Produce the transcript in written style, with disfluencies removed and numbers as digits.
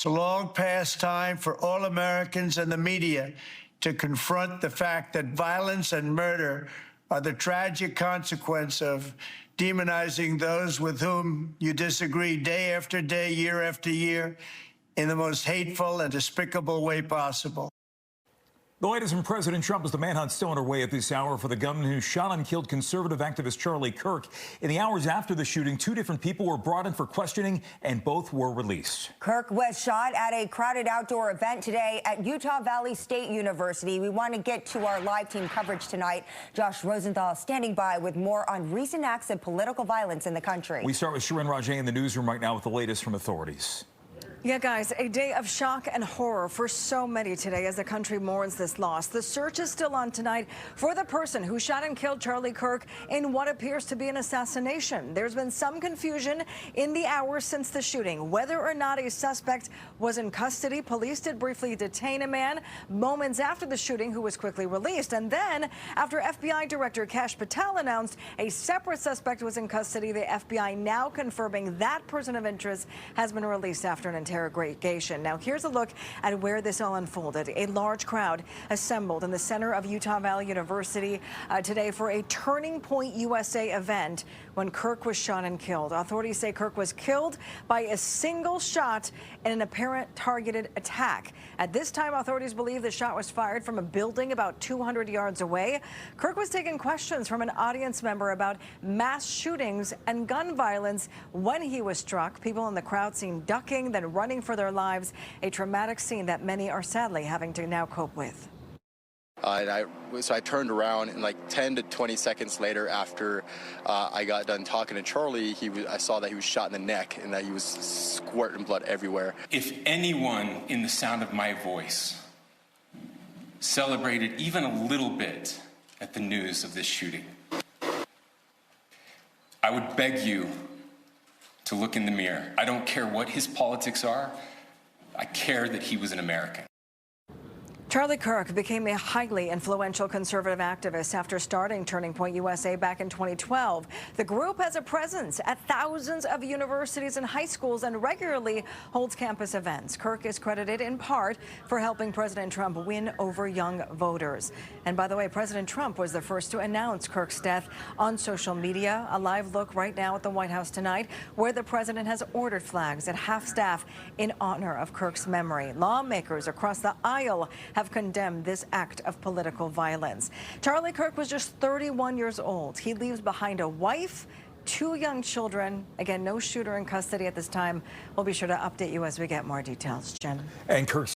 It's a long past time for all Americans and the media to confront the fact that violence and murder are the tragic consequence of demonizing those with whom you disagree day after day, year after year, in the most hateful and despicable way possible. The latest from President Trump is the manhunt still underway at this hour for the gunman who shot and killed conservative activist Charlie Kirk. In the hours after the shooting, two different people were brought in for questioning, and both were released. Kirk was shot at a crowded outdoor event today at Utah Valley State University. We want to get to our live team coverage tonight. Josh Rosenthal standing by with more on recent acts of political violence in the country. We start with Sharon Rajay in the newsroom right now with the latest from authorities. Yeah, guys, a day of shock and horror for so many today as the country mourns this loss. The search is still on tonight for the person who shot and killed Charlie Kirk in what appears to be an assassination. There's been some confusion in the hours since the shooting, whether or not a suspect was in custody. Police did briefly detain a man moments after the shooting who was quickly released. And then after FBI Director Kash Patel announced a separate suspect was in custody, the FBI now confirming that person of interest has been released after an interrogation. Now, here's a look at where this all unfolded. A large crowd assembled in the center of Utah Valley University today for a Turning Point USA event when Kirk was shot and killed. Authorities say Kirk was killed by a single shot in an apparent targeted attack. At this time, authorities believe the shot was fired from a building about 200 yards away. Kirk was taking questions from an audience member about mass shootings and gun violence when he was struck. People in the crowd seen ducking, then running for their lives, a traumatic scene that many are sadly having to now cope with. So I turned around, and like 10 to 20 seconds later, after I got done talking to Charlie, I saw that he was shot in the neck and that he was squirting blood everywhere. If anyone in the sound of my voice celebrated even a little bit at the news of this shooting, I would beg you to look in the mirror. I don't care what his politics are. I care that he was an American. Charlie Kirk became a highly influential conservative activist after starting Turning Point USA back in 2012. The group has a presence at thousands of universities and high schools and regularly holds campus events. Kirk is credited in part for helping President Trump win over young voters. And by the way, President Trump was the first to announce Kirk's death on social media. A live look right now at the White House tonight, where the president has ordered flags at half-staff in honor of Kirk's memory. Lawmakers across the aisle have condemned this act of political violence. Charlie Kirk was just 31 years old. He leaves behind a wife, 2 young children. Again, no shooter in custody at this time. We'll be sure to update you as we get more details. Jen. And Kirk's